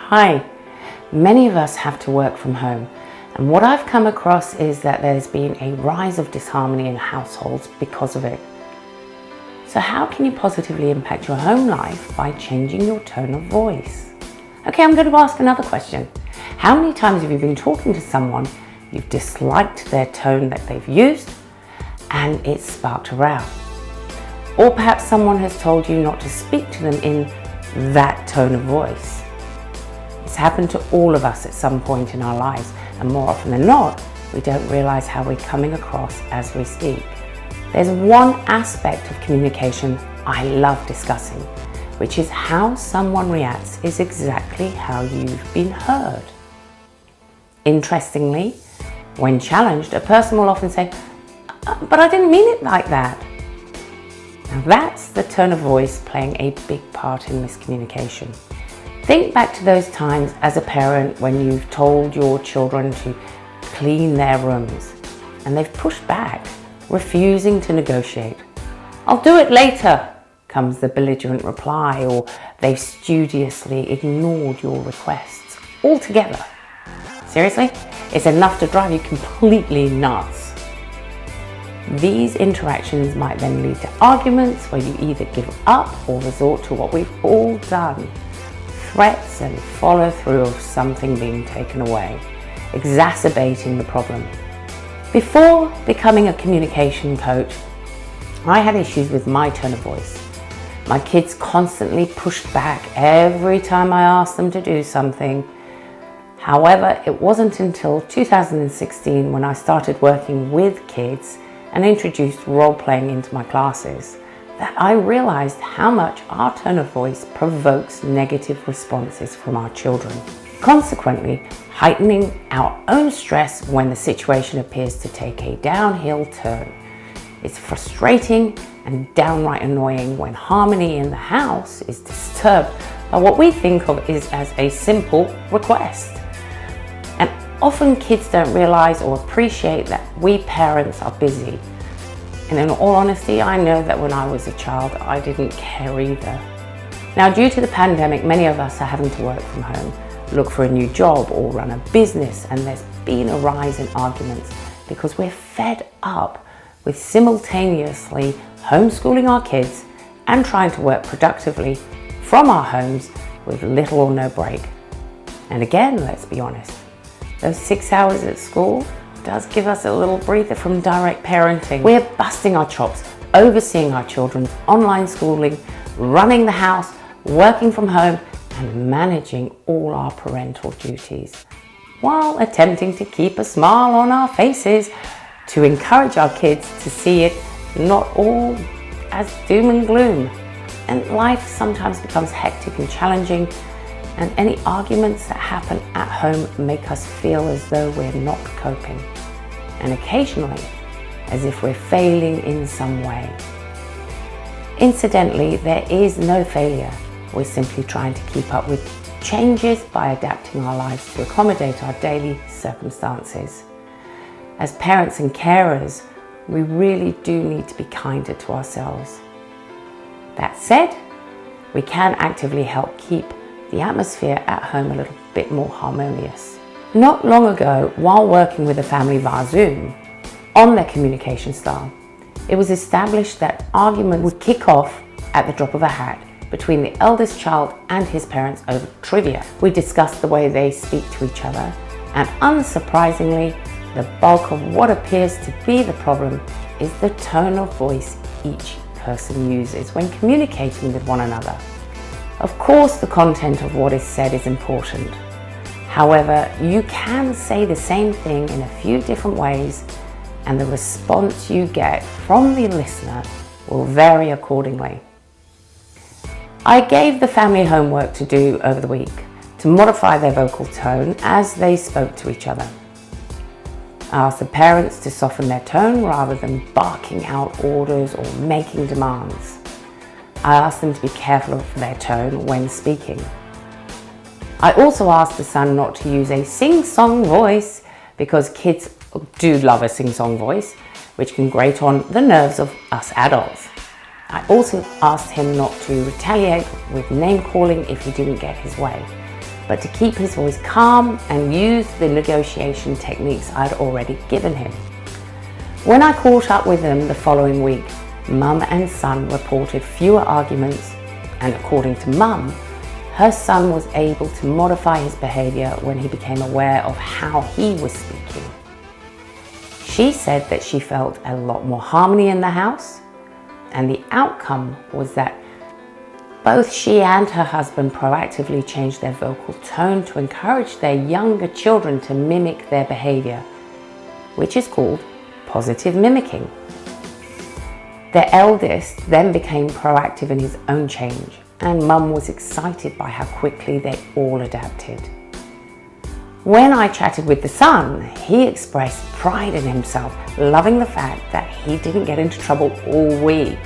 Hi, many of us have to work from home, and what I've come across is that there's been a rise of disharmony in households because of it. So how can you positively impact your home life by changing your tone of voice? Okay, I'm going to ask another question. How many times have you been talking to someone, you've disliked their tone that they've used, and it's sparked a row? Or perhaps someone has told you not to speak to them in that tone of voice. It's happened to all of us at some point in our lives, and more often than not, we don't realize how we're coming across as we speak. There's one aspect of communication I love discussing, which is how someone reacts is exactly how you've been heard. Interestingly, when challenged, a person will often say, "But I didn't mean it like that." Now that's the tone of voice playing a big part in miscommunication. Think back to those times as a parent when you've told your children to clean their rooms and they've pushed back, refusing to negotiate. "I'll do it later," comes the belligerent reply, or they've studiously ignored your requests altogether. Seriously? It's enough to drive you completely nuts. These interactions might then lead to arguments where you either give up or resort to what we've all done: threats and follow through of something being taken away, exacerbating the problem. Before becoming a communication coach, I had issues with my tone of voice. My kids constantly pushed back every time I asked them to do something. However, it wasn't until 2016 when I started working with kids and introduced role-playing into my classes that I realized how much our tone of voice provokes negative responses from our children, consequently heightening our own stress when the situation appears to take a downhill turn. It's frustrating and downright annoying when harmony in the house is disturbed by what we think of is as a simple request. And often kids don't realize or appreciate that we parents are busy. And in all honesty, I know that when I was a child, I didn't care either. Now, due to the pandemic, many of us are having to work from home, look for a new job or run a business, and there's been a rise in arguments because we're fed up with simultaneously homeschooling our kids and trying to work productively from our homes with little or no break. And again, let's be honest, those 6 hours at school does give us a little breather from direct parenting. We're busting our chops, overseeing our children's online schooling, running the house, working from home, and managing all our parental duties, while attempting to keep a smile on our faces to encourage our kids to see it not all as doom and gloom. And life sometimes becomes hectic and challenging, and any arguments that happen at home make us feel as though we're not coping, and occasionally as if we're failing in some way. Incidentally, there is no failure. We're simply trying to keep up with changes by adapting our lives to accommodate our daily circumstances. As parents and carers, we really do need to be kinder to ourselves. That said, we can actively help keep the atmosphere at home a little bit more harmonious. Not long ago, while working with a family via Zoom on their communication style, it was established that arguments would kick off at the drop of a hat between the eldest child and his parents over trivia. We discussed the way they speak to each other, and unsurprisingly, the bulk of what appears to be the problem is the tone of voice each person uses when communicating with one another. Of course, the content of what is said is important. However, you can say the same thing in a few different ways, and the response you get from the listener will vary accordingly. I gave the family homework to do over the week to modify their vocal tone as they spoke to each other. I asked the parents to soften their tone rather than barking out orders or making demands. I asked them to be careful of their tone when speaking. I also asked the son not to use a sing-song voice because kids do love a sing-song voice, which can grate on the nerves of us adults. I also asked him not to retaliate with name-calling if he didn't get his way. but to keep his voice calm and use the negotiation techniques I'd already given him. When I caught up with them the following week, Mum and son reported fewer arguments, and according to Mum, her son was able to modify his behaviour when he became aware of how he was speaking. She said that she felt a lot more harmony in the house, and the outcome was that both she and her husband proactively changed their vocal tone to encourage their younger children to mimic their behaviour, which is called positive mimicking. Their eldest then became proactive in his own change, and Mum was excited by how quickly they all adapted. When I chatted with the son, he expressed pride in himself, loving the fact that he didn't get into trouble all week.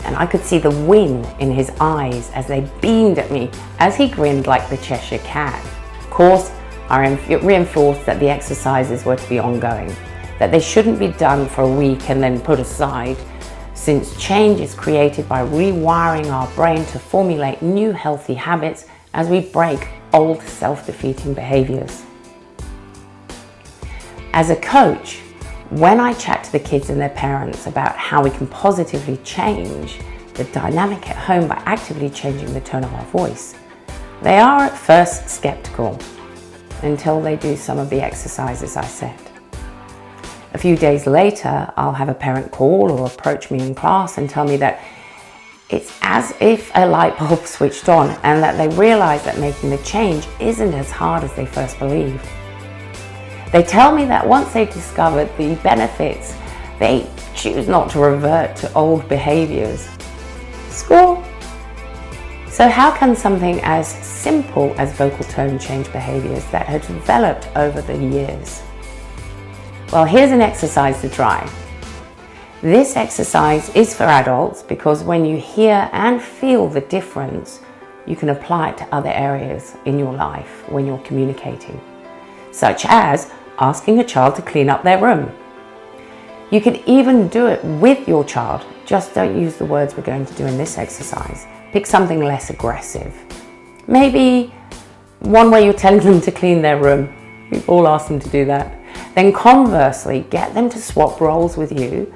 And I could see the win in his eyes as they beamed at me as he grinned like the Cheshire Cat. Of course, I reinforced that the exercises were to be ongoing, that they shouldn't be done for a week and then put aside, since change is created by rewiring our brain to formulate new healthy habits as we break old self-defeating behaviours. As a coach, when I chat to the kids and their parents about how we can positively change the dynamic at home by actively changing the tone of our voice, they are at first skeptical until they do some of the exercises I set. A few days later, I'll have a parent call or approach me in class and tell me that it's as if a light bulb switched on and that they realise that making the change isn't as hard as they first believed. They tell me that once they've discovered the benefits, they choose not to revert to old behaviours. Score! So how can something as simple as vocal tone change behaviours that have developed over the years? Well, here's an exercise to try. This exercise is for adults because when you hear and feel the difference, you can apply it to other areas in your life when you're communicating, such as asking a child to clean up their room. You can even do it with your child, just don't use the words we're going to do in this exercise. Pick something less aggressive. Maybe one way you're telling them to clean their room. We've all asked them to do that. Then conversely, get them to swap roles with you,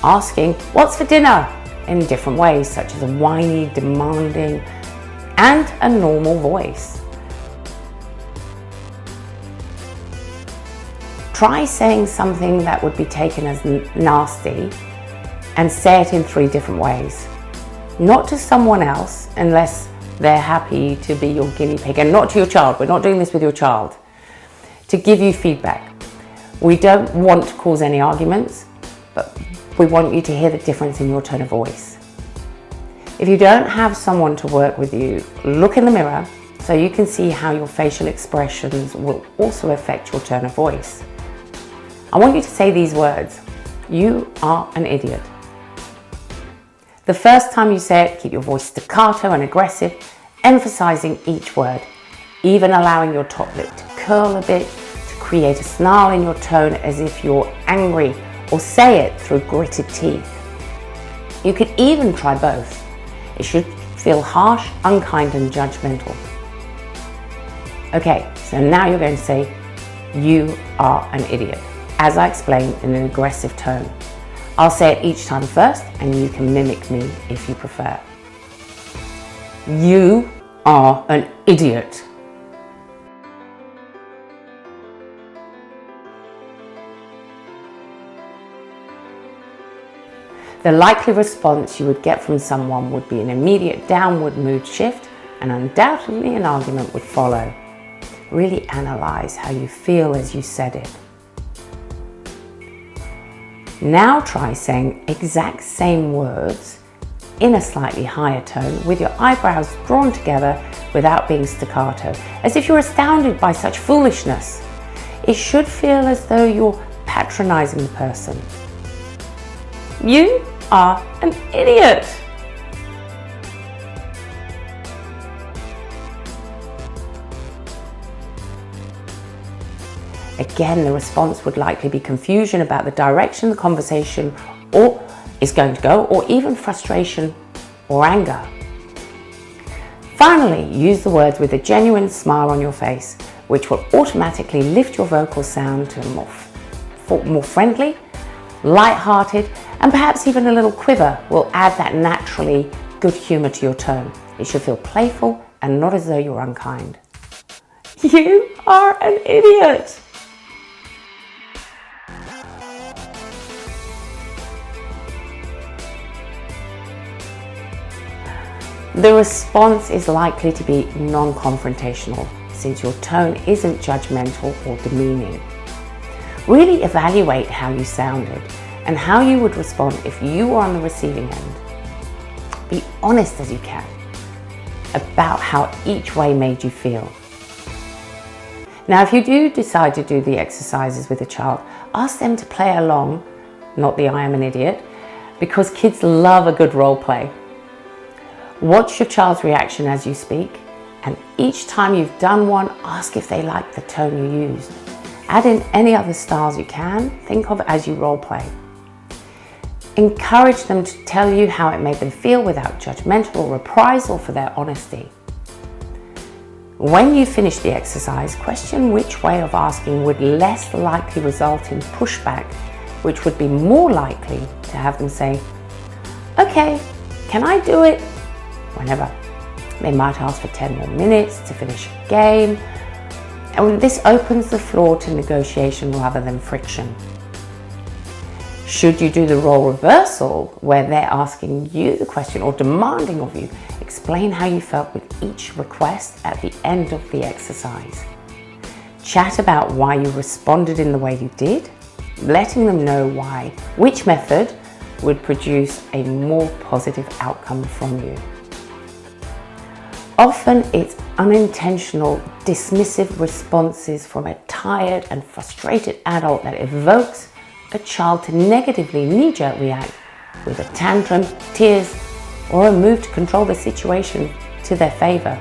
asking, "What's for dinner?" in different ways, such as a whiny, demanding, and a normal voice. Try saying something that would be taken as nasty and say it in 3 different ways. Not to someone else, unless they're happy to be your guinea pig, and not to your child. We're not doing this with your child. To give you feedback. We don't want to cause any arguments, but we want you to hear the difference in your tone of voice. If you don't have someone to work with you, look in the mirror so you can see how your facial expressions will also affect your tone of voice. I want you to say these words: "You are an idiot." The first time you say it, keep your voice staccato and aggressive, emphasizing each word, even allowing your top lip to curl a bit to create a snarl in your tone as if you're angry, or say it through gritted teeth. You could even try both. It should feel harsh, unkind, and judgmental. Okay, so now you're going to say, "You are an idiot," as I explained in an aggressive tone. I'll say it each time first, and you can mimic me if you prefer. You are an idiot. The likely response you would get from someone would be an immediate downward mood shift, and undoubtedly an argument would follow. Really analyze how you feel as you said it. Now try saying exact same words in a slightly higher tone with your eyebrows drawn together without being staccato, as if you're astounded by such foolishness. It should feel as though you're patronizing the person. You are an idiot. Again, the response would likely be confusion about the direction the conversation is going to go, or even frustration or anger. Finally, use the words with a genuine smile on your face, which will automatically lift your vocal sound to a more friendly, light-hearted, and perhaps even a little quiver will add that naturally good humour to your tone. It should feel playful and not as though you're unkind. You are an idiot! The response is likely to be non-confrontational, since your tone isn't judgmental or demeaning. Really evaluate how you sounded and how you would respond if you were on the receiving end. Be honest as you can about how each way made you feel. Now, if you do decide to do the exercises with a child, ask them to play along, not the I am an idiot, because kids love a good role play. Watch your child's reaction as you speak, and each time you've done one, ask if they like the tone you used. Add in any other styles you can think of as you role play. Encourage them to tell you how it made them feel without judgmental or reprisal for their honesty. When you finish the exercise, question which way of asking would less likely result in pushback, which would be more likely to have them say, "Okay, can I do it?" whenever. They might ask for 10 more minutes to finish a game, and this opens the floor to negotiation rather than friction. Should you do the role reversal, where they're asking you the question or demanding of you, explain how you felt with each request at the end of the exercise. Chat about why you responded in the way you did, letting them know which method would produce a more positive outcome from you. Often it's unintentional, dismissive responses from a tired and frustrated adult that evokes a child to negatively knee-jerk react with a tantrum, tears, or a move to control the situation to their favor.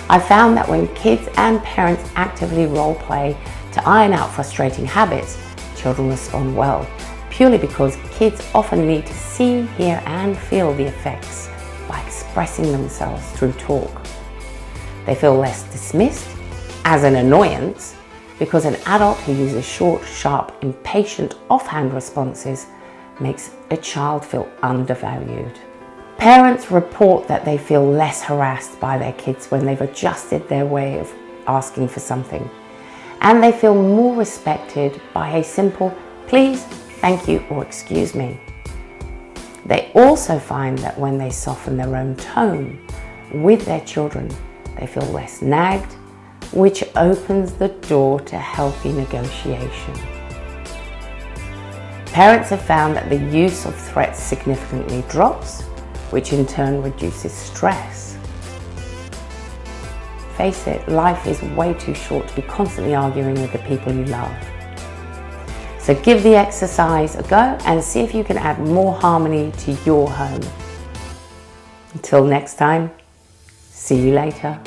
I found that when kids and parents actively role play to iron out frustrating habits, children respond well, purely because kids often need to see, hear, and feel the effects by expressing themselves through talk. They feel less dismissed as an annoyance because an adult who uses short, sharp, impatient, offhand responses makes a child feel undervalued. Parents report that they feel less harassed by their kids when they've adjusted their way of asking for something, and they feel more respected by a simple "please," "thank you," or "excuse me." They also find that when they soften their own tone with their children, they feel less nagged, which opens the door to healthy negotiation. Parents have found that the use of threats significantly drops, which in turn reduces stress. Face it, life is way too short to be constantly arguing with the people you love. So give the exercise a go and see if you can add more harmony to your home. Until next time, see you later.